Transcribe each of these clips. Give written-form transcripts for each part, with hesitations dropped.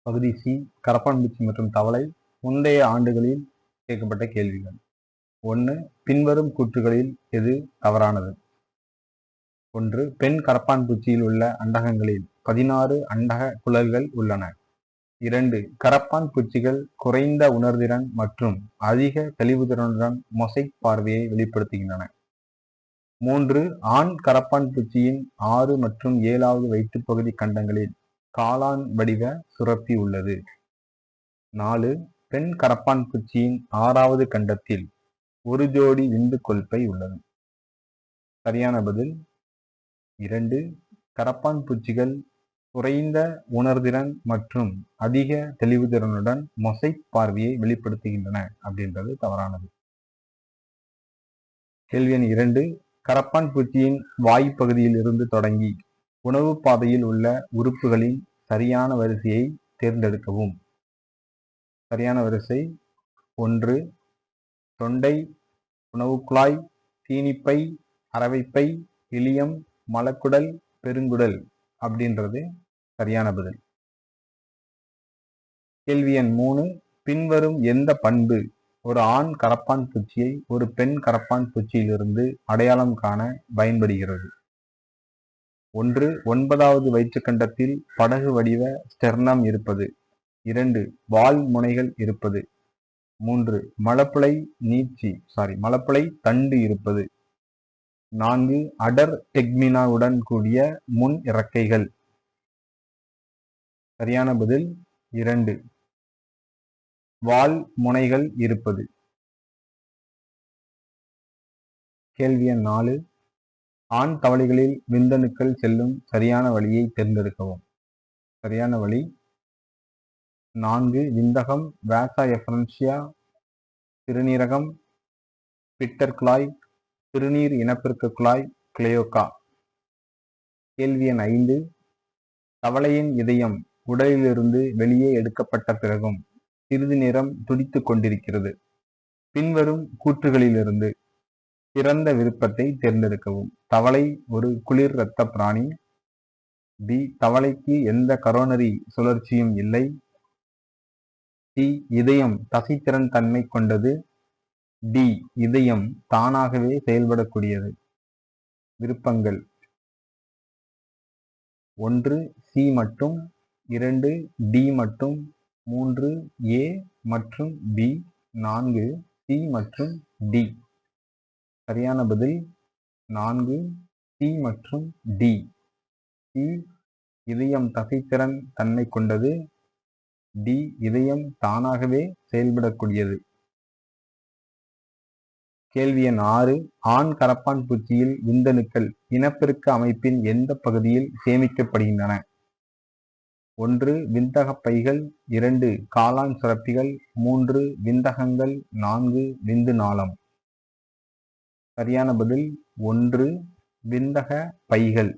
பகுதி சி கரப்பான்பூச்சி மற்றும் தவளை முந்தைய ஆண்டுகளில் கேட்கப்பட்ட கேள்விகள். 1. பின்வரும் கூற்றுகளில் எது தவறானது? 1. பெண் கரப்பான்பூச்சியில் உள்ள அண்டகங்களில் 16 அண்டக குழல்கள் உள்ளன. 2. கரப்பான் பூச்சிகள் குறைந்த உணர்திறன் மற்றும் அதிக தெளிவுத்திறனுடன் மொசைக் பார்வையை வெளிப்படுத்துகின்றன. 3. ஆண் கரப்பான் பூச்சியின் 6 மற்றும் 7வது வயிற்றுப்பகுதி கண்டங்களில் காளான் வடிவ சுரப்பி உள்ளது. 4. பெண் கரப்பான் பூச்சியின் 6வது கண்டத்தில் ஒரு ஜோடி விந்து கொள்பை உள்ளது. சரியான பதில் 2. கரப்பான் பூச்சிகள் குறைந்த உணர்திறன் மற்றும் அதிக தெளிவுத்திறனுடன் மொசைக் பார்வையை வெளிப்படுத்துகின்றன அப்படின்றது தவறானது. கேள்வி எண் 2. கரப்பான் பூச்சியின் வாய்ப்பகுதியில் இருந்து தொடங்கி உணவு பாதையில் உள்ள உறுப்புகளின் சரியான வரிசையை தேர்ந்தெடுக்கவும். சரியான வரிசை 1. தொண்டை, உணவு குழாய், தீனிப்பை, அரவைப்பை, இலியம், மலக்குடல், பெருங்குடல் அப்படின்றது சரியான பதில். கேள்வி எண் 3. பின்வரும் எந்த பண்பு ஒரு ஆண் கரப்பான் பூச்சியை ஒரு பெண் கரப்பான் பூச்சியிலிருந்து அடையாளம் காண பயன்படுகிறது? 1. 9வது வயிற்றுக்கண்டத்தில் படகு வடிவ ஸ்டெர்னம் இருப்பது. 2. வால் முனைகள் இருப்பது. 3. மலப்புளை தண்டு இருப்பது. 4. அடர் டெக்மினாவுடன் கூடிய முன் இறக்கைகள். சரியான பதில் 2. வால் முனைகள் இருப்பது. கேள்வி எண் 4. ஆண் தவளைகளில் விந்தணுக்கள் செல்லும் சரியான வழியை தேர்ந்தெடுக்கவும். சரியான வழி 4. விந்தகம், வாசா எஃபரன்சியா, சிறுநீரகம், பிட்டர் குழாய், சிறுநீர் இனப்பெருக்க குழாய், கிளையோக்கா. கேள்வி எண் 5. தவளையின் இதயம் உடலிலிருந்து வெளியே எடுக்கப்பட்ட பிறகும் சிறிது நேரம் துடித்துக் கொண்டிருக்கிறது. பின்வரும் கூற்றுகளிலிருந்து சிறந்த விருப்பத்தை தேர்ந்தெடுக்கவும். தவளை ஒரு குளிர் இரத்த பிராணி. பி. தவளைக்கு எந்த கரோனரி சுழற்சியும் இல்லை. சி. இதயம் தசைத்திறன் தன்மை கொண்டது. டி. இதயம் தானாகவே செயல்படக்கூடியது. விருப்பங்கள் 1. சி மற்றும் 2. டி மற்றும் 3. ஏ மற்றும் பி. 4. சி மற்றும் டி. சரியான பதில் 4. சி மற்றும் டி. சி. இதயம் தசைத்திறன் தன்மை கொண்டது. டி. இதயம் தானாகவே செயல்படக்கூடியது. கேள்வி எண் 6. ஆண் கரப்பான் பூச்சியில் விந்தணுக்கள் இனப்பெருக்க அமைப்பின் எந்த பகுதியில் சேமிக்கப்படுகின்றன? 1. விந்தக பைகள். 2. காளான் சுரப்பிகள். 3. விந்தகங்கள். 4. விந்து நாளம். சரியான பதில் 1. விந்தக பைகள்.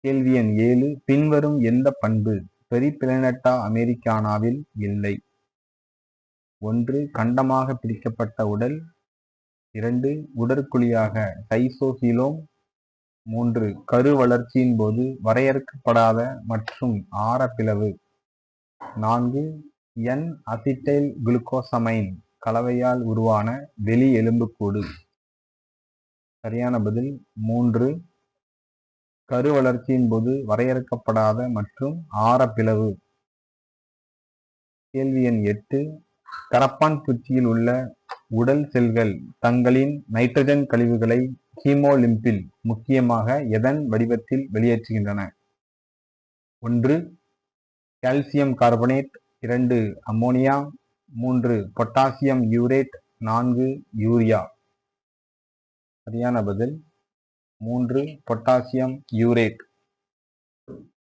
கேள்வி எண் 7. பின்வரும் எந்த பண்பு பெரிபிளனட்டா அமெரிக்கானாவில் இல்லை? 1. கண்டமாக பிரிக்கப்பட்ட உடல். 2. உடற்குழியாக டைசோசீலோம். 3. கரு வளர்ச்சியின் போது வரையறுக்கப்படாத மற்றும் ஆரப்பிளவு. 4. என் அசிட்டைல் குளுக்கோசமைன் கலவையால் உருவான வெளி எலும்புக்கூடு. சரியான பதில் 3. கரு வளர்ச்சியின் போது வரையறுக்கப்படாத மற்றும் ஆரப்பிளவு. கேள்வி எண் 8. கரப்பான் பூச்சியில் உள்ள உடல் செல்கள் தங்களின் நைட்ரஜன் கழிவுகளை ஹீமோலிம்பில் முக்கியமாக எதன் வடிவத்தில் வெளியேற்றுகின்றன? 1. Calcium carbonate. 2. Ammonia. 3. Potassium urate. 4. Urea. சரியான பதில் 3. Potassium urate.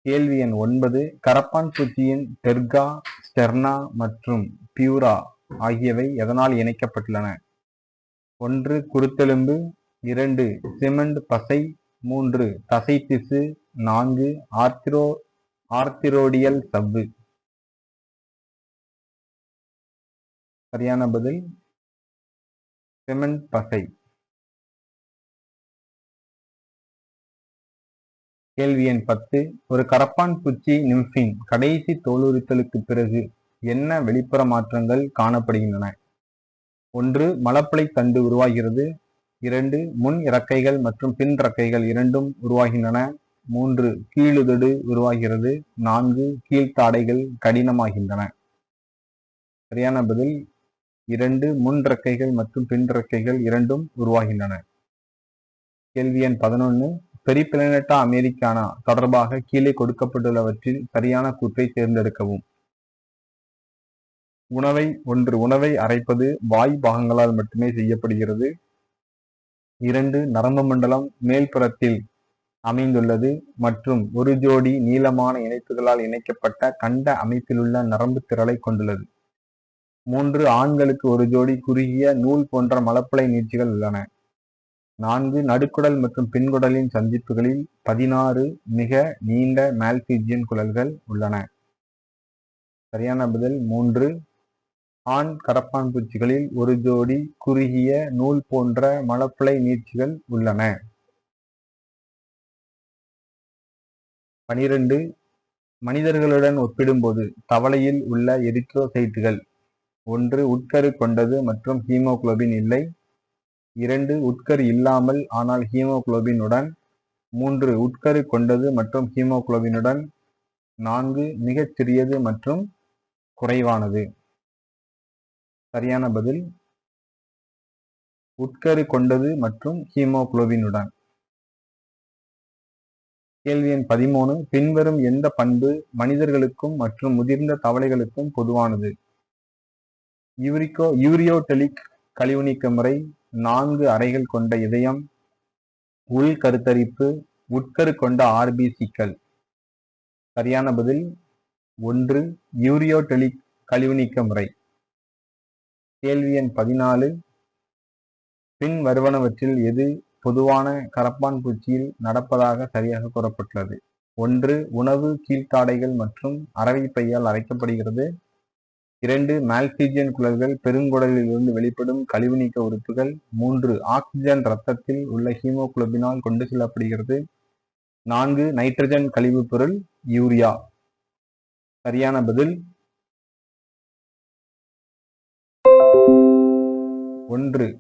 கேள்வி எண் 9. கரப்பான் பூச்சியின் டெர்கா, ஸ்டெர்னா மற்றும் பியூரா ஆகியவை எதனால் இணைக்கப்பட்டுள்ளன? 1. குருத்தெலும்பு. 2. சிமெண்ட் பசை. 3. தசை திசு. 4. ஆர்த்திரோடியல் சவ்வு. சரியான பதில் சிமெண்ட் பசை. கேள்வி எண் 10. ஒரு கரப்பான் பூச்சி நிம்ஃபின் கடைசி தோலுரித்தலுக்கு பிறகு என்ன வெளிப்புற மாற்றங்கள் காணப்படுகின்றன? 1. மலப்பலை தண்டு உருவாகிறது. 2. முன் இறக்கைகள் மற்றும் பின் இறக்கைகள் இரண்டும் உருவாகின்றன. 3. கீழுதடு உருவாகிறது. 4. கீழ்த்தாடைகள் கடினமாகின்றன. சரியான பதில் 2. முன் இறக்கைகள் மற்றும் பின் இறக்கைகள் இரண்டும் உருவாகின்றன. கேள்வி எண் 11. பெரிபிளனேட்டா அமெரிக்கானா தொடர்பாக கீழே கொடுக்கப்பட்டுள்ளவற்றில் சரியான கூற்றை தேர்ந்தெடுக்கவும். 1. உணவை அரைப்பது வாய் பாகங்களால் மட்டுமே செய்யப்படுகிறது. 2. நரம்பு மண்டலம் மேல்புறத்தில் அமைந்துள்ளது மற்றும் ஒரு ஜோடி நீளமான இணைப்புகளால் இணைக்கப்பட்ட கண்ட அமைப்பிலுள்ள நரம்பு திரளை கொண்டுள்ளது. 3. ஆண்களுக்கு ஒரு ஜோடி குறுகிய நூல் போன்ற மலப்பலை நீட்சிகள் உள்ளன. 4. நடுக்குடல் மற்றும் பின்குடலின் சந்திப்புகளில் 16 மிக நீண்ட மால்பிஜியன் குழல்கள் உள்ளன. சரியான பதில் 3. ஆண் கரப்பான் பூச்சிகளில் ஒரு ஜோடி குறுகிய நூல் போன்ற மலப்பலை நீட்சிகள் உள்ளன. 12. மனிதர்களுடன் ஒப்பிடும்போது தவளையில் உள்ள எரித்ரோசைட்டுகள் 1. உட்கரு கொண்டது மற்றும் ஹீமோகுளோபின் இல்லை. 2. உட்கரு இல்லாமல் ஆனால் ஹீமோகுளோபினுடன். 3. உட்கரு கொண்டது மற்றும் ஹீமோகுளோபினுடன். 4. மிகச் சிறியது மற்றும் குறைவானது. சரியான பதில் உட்கரு கொண்டது மற்றும் ஹீமோகுளோபினுடன். கேள்வி எண் 13. பின்வரும் எந்த பண்பு மனிதர்களுக்கும் மற்றும் முதிர்ந்த தவளைகளுக்கும் பொதுவானது? யூரியோடெலிக் கழிவு நீக்க முறை, 4 அறைகள் கொண்ட இதயம், உள் கருத்தரிப்பு, உட்கரு கொண்ட ஆர்பிசிக்கள். சரியான பதில் 1. யூரியோடெலிக் கழிவு நீக்க முறை. கேள்வி எண் 14. பின் வருவனவற்றில் எது பொதுவான கரப்பான் பூச்சியில் நடப்பதாக சரியாக கூறப்பட்டுள்ளது? 1. உணவு கீழ்த்தாடைகள் மற்றும் அரவை பையால் அரைக்கப்படுகிறது. 2. மால்பிஜியன் குழல்கள் பெருங்குடலில் இருந்து வெளிப்படும் கழிவு நீக்க உறுப்புகள். 3. ஆக்சிஜன் இரத்தத்தில் உள்ள ஹீமோகுளோபினால் கொண்டு செல்லப்படுகிறது. 4. நைட்ரஜன் கழிவு பொருள் யூரியா. சரியான பதில் 1.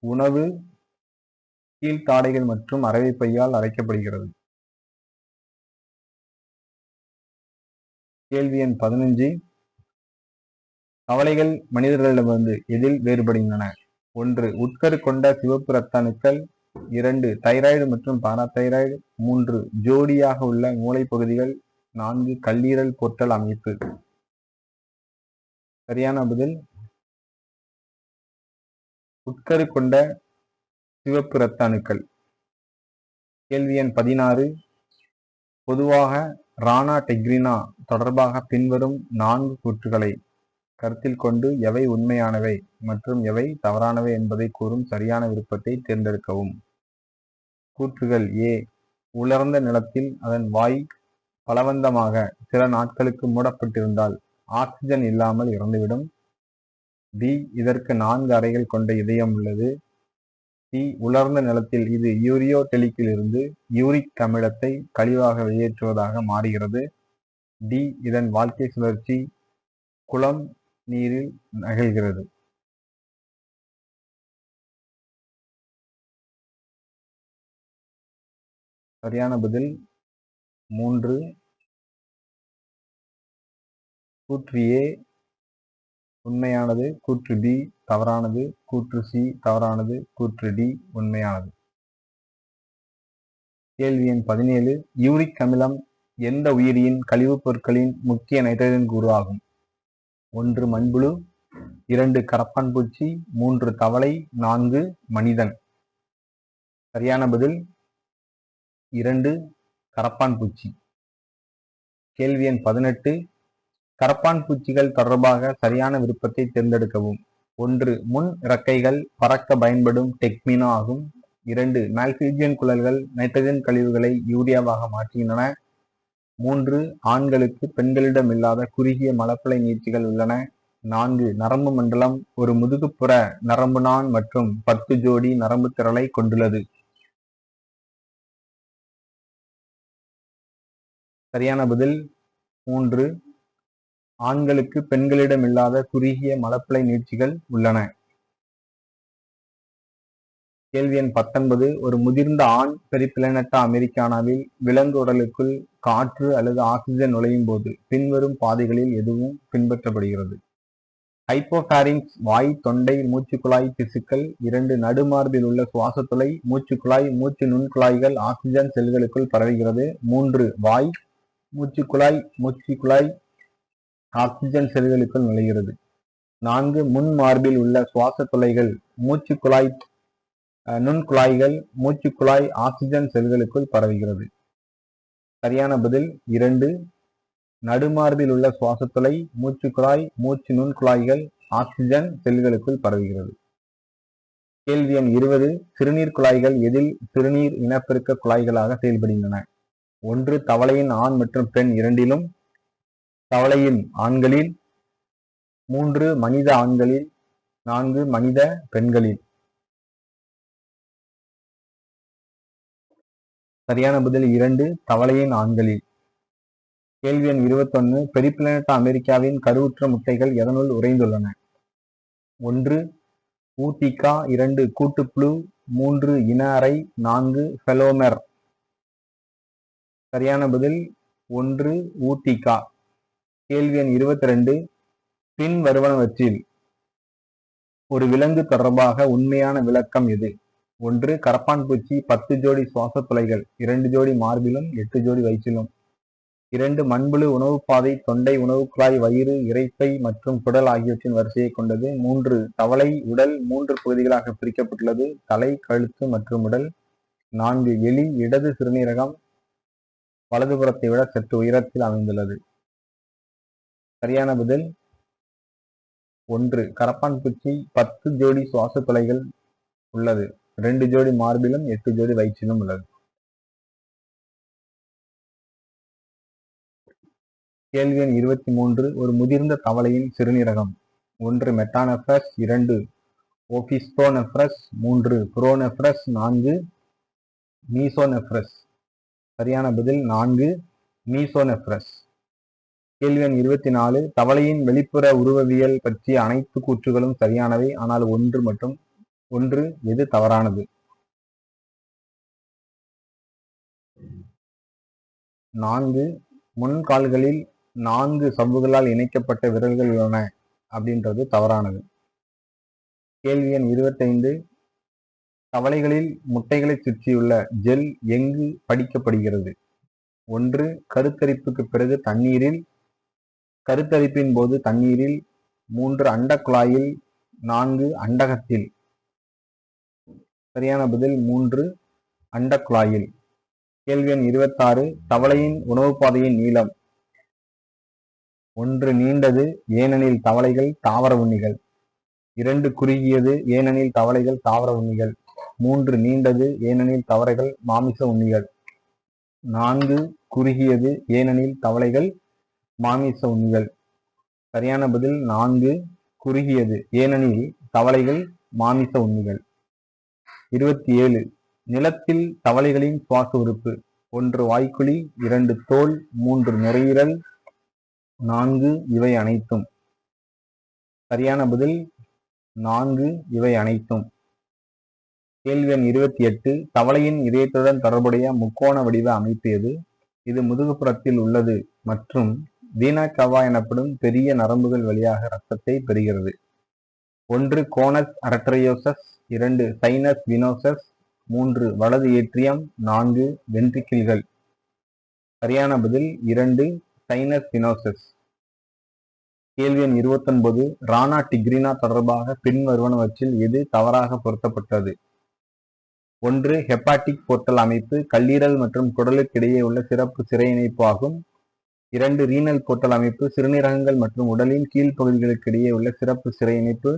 உணவு கீழ்த்தாடைகள் மற்றும் அரவை பையால் அரைக்கப்படுகிறது. கேள்வி எண் 15. தவளைகள் மனிதர்களிடமிருந்து எதில் வேறுபடுகின்றன? 1. உட்கரு கொண்ட சிவப்பு இரத்த அணுக்கள். 2. தைராய்டு மற்றும் பாராதைராய்டு. 3. ஜோடியாக உள்ள மூளைப்பகுதிகள். 4. கல்லீரல் போர்ட்டல் அமைப்பு. சரியான பதில் உட்கரு கொண்ட சிவப்பு இரத்த அணுக்கள். கேள்வி எண் 16. பொதுவாக ரானா டெக்ரினா தொடர்பாக பின்வரும் 4 கூற்றுகளை கருத்தில் கொண்டு எவை உண்மையானவை மற்றும் எவை தவறானவை என்பதை கூறும் சரியான விருப்பத்தை தேர்ந்தெடுக்கவும். கூற்றுகள். A. உலர்ந்த நிலத்தில் அதன் வாய் பலவந்தமாக சில நாட்களுக்கு மூடப்பட்டிருந்தால் ஆக்சிஜன் இல்லாமல் இறந்துவிடும். B. இதற்கு 4 அறைகள் கொண்ட இதயம் உள்ளது. C. உலர்ந்த நிலத்தில் இது யூரியோடெலிக்கில் இருந்து யூரிக் அமிலத்தை கழிவாக வெளியேற்றுவதாக மாறுகிறது. D. இதன் வாழ்க்கை சுழற்சி குளம் நீரில் நகழ்கிறது. சரியான பதில் 3. கூற்று A உண்மையானது. கூற்று B தவறானது. கூற்று C தவறானது. கூற்று D உண்மையானது. கேள்வி எண் 17. யூரிக் அமிலம் எந்த உயிரியின் கழிவுப் பொருட்களின் முக்கிய நைட்ரஜன் கூறு ஆகும்? 1. மண்புழு. 2. கரப்பான் பூச்சி. 3. தவளை. 4. மனிதன். சரியான பதில் 2. கரப்பான் பூச்சி. கேள்வி எண் 18. கரப்பான் பூச்சிகள் தொடர்பாக சரியான விருப்பத்தை தேர்ந்தெடுக்கவும். 1. முன் இறக்கைகள் பறக்க பயன்படும் டெக்மினா ஆகும். 2. மால்பிஜியன் குழல்கள் நைட்ரஜன் கழிவுகளை யூரியாவாக மாற்றுகின்றன. 3. ஆண்களுக்கு பெண்களிடம் இல்லாத குறுகிய மலப்பலை நீட்சிகள் உள்ளன. 4. நரம்பு மண்டலம் ஒரு முதுகுப்புற நரம்பு நாண் மற்றும் 10 ஜோடி நரம்பு திரளை கொண்டுள்ளது. சரியான பதில் 3. ஆண்களுக்கு பெண்களிடம் இல்லாத குறுகிய மலப்பிழை நீட்சிகள் உள்ளன. கேள்வி எண் 19. ஒரு முதிர்ந்த ஆண் பெரிப்ளனட்டா அமெரிக்கானாவில் விலங்கு உடலுக்குள் காற்று அல்லது ஆக்சிஜன் நுழையும் போது பின்வரும் பாதைகளில் எதுவும் பின்பற்றப்படுகிறது? ஹைப்போபாரிங்ஸ் வாய், தொண்டை, மூச்சுக்குழாய் திசுக்கள். 2. நடுமார்பில் உள்ள சுவாசத்துளை, மூச்சுக்குழாய், மூச்சு நுண்குழாய்கள் ஆக்சிஜன் செல்களுக்குள் பரவுகிறது. 3. வாய், மூச்சுக்குழாய் ஆக்சிஜன் செல்களுக்குள் நுழைகிறது. 4. முன் மார்பில் உள்ள சுவாச துளைகள், மூச்சுக்குழாய் நுண்குழாய்கள், மூச்சுக்குழாய் ஆக்சிஜன் செல்களுக்குள் பரவுகிறது. சரியான பதில் 2. நடுமார்பில் உள்ள சுவாசத்துளை, மூச்சுக்குழாய், மூச்சு நுண்குழாய்கள் ஆக்சிஜன் செல்களுக்குள் பரவுகிறது. கேள்வி எண் 20. சிறுநீர் குழாய்கள் எதில் சிறுநீர் இனப்பெருக்க குழாய்களாக செயல்படுகின்றன? 1. தவளையின் ஆண் மற்றும் பெண் இரண்டிலும். தவளையின் ஆண்களில். 3. மனித ஆண்களில். 4. மனித பெண்களில். சரியான பதில் 2. தவளையின் ஆண்களில். கேள்வி எண் 21. பெரிப்ளனட்டா அமெரிக்காவின் கருவுற்ற முட்டைகள் எதனுள் உறைந்துள்ளன? 1. ஊத்திகா. 2. கூட்டுப்புழு. 3. இன அறை. 4. ஃபெலோமெர். சரியான பதில் 1. ஊத்திகா. கேள்வி எண் 22. பின் வருவனவற்றில் ஒரு விலங்கு தொடர்பாக உண்மையான விளக்கம் எது? 1. கரப்பான் பூச்சி 10 ஜோடி சுவாச துளைகள், 2 ஜோடி மார்பிலும் 8 ஜோடி வயிற்றிலும். 2. மண்புழு உணவுப்பாதை, தொண்டை, உணவுக்குழாய், வயிறு, இரைப்பை மற்றும் குடல் ஆகியவற்றின் வரிசையை கொண்டது. 3. தவளை உடல் 3 பகுதிகளாக பிரிக்கப்பட்டுள்ளது, தலை, கழுத்து மற்றும் உடல். 4. எலி இடது சிறுநீரகம் வலதுபுறத்தை விட சற்று உயரத்தில் அமைந்துள்ளது. சரியான பதில் 1. கரப்பான் பூச்சி 10 ஜோடி சுவாச துளைகள் உள்ளது, 2 ஜோடி மார்பிலும் 8 ஜோடி வயிற்றிலும் உள்ளது. கேள்வி எண் 23. ஒரு முதிர்ந்த தவளையின் சிறுநீரகம். 1. மெட்டானெஃப்ரஸ். 2. ஓபிஸ்டோனெஃப்ரஸ். 3. புரோனெஃப்ரஸ். 4. மீசோனெஃப்ரஸ். சரியான பதில் 4. மீசோனெஃப்ரஸ். கேள்வி எண் 24. தவளையின் வெளிப்புற உருவவியல் பற்றிய அனைத்து கூற்றுகளும் சரியானவை, ஆனால் ஒன்று எது தவறானது? 4. முன்கால்களில் 4 சவ்வுகளால் இணைக்கப்பட்ட விரல்கள் உள்ளன அப்படின்றது தவறானது. கேள்வி எண் 25. தவளைகளில் முட்டைகளை சுற்றியுள்ள ஜெல் எங்கு படிக்கப்படுகிறது? 1. கருத்தரிப்புக்கு பிறகு தண்ணீரில். கருத்தரிப்பின் போது தண்ணீரில். 3. அண்டக்குழாயில். 4. அண்டகத்தில். சரியான பதில் 3. அண்டக்குழாயில். கேள்வி எண் 26. தவளையின் உணவு பாதையின் நீளம். 1. நீண்டது, ஏனெனில் தவளைகள் தாவர உண்ணிகள். 2. குறுகியது, ஏனெனில் தவளைகள் தாவர உண்ணிகள். 3. நீண்டது, ஏனெனில் தவளைகள் மாமிச உண்ணிகள். 4. குறுகியது, ஏனெனில் தவளைகள் மாமிச உண்ணிகள். சரியான பதில் 4. குறுகியது, ஏனெனில் தவளைகள் மாமிச உண்ணிகள். 27. நிலத்தில் தவளைகளின் சுவாச உறுப்பு. 1. வாய்க்குழி. 2. தோல். 3. நுரையீரல். 4. இவை அனைத்தும். சரியான பதில் 4. இவை அனைத்தும். கேள்வி எண் 28. தவளையின் இதயத்துடன் தொடர்புடைய முக்கோண வடிவ அமைப்பு எது? இது முதுகுப்புறத்தில் உள்ளது மற்றும் வீனா கவா எனப்படும் பெரிய நரம்புகள் வழியாக இரத்தத்தை பெறுகிறது. 1. கோனஸ் அரட்டரியோசஸ். 2. சைனஸ் வினோசஸ். 3. வலது ஏட்ரியம். 4. வென்ட்ரிக்கிள்கள். சரியான பதில் 2. சைனஸ் வினோசஸ். கேள்வி எண் 29. ரானா டிக்ரினா தொடர்பாக பின் வருவனவற்றில் எது தவறாக பொருத்தப்பட்டது? 1. ஹெப்பாட்டிக் போர்ட்டல் அமைப்பு கல்லீரல் மற்றும் குடலுக்கு இடையே உள்ள சிறப்பு சிறை இணைப்பு ஆகும். 2. ரீனல் போர்ட்டல் அமைப்பு சிறுநீரகங்கள் மற்றும் உடலின் கீழ்ப்பகுதிகளுக்கு இடையே உள்ள சிறப்பு சிறை இணைப்பு.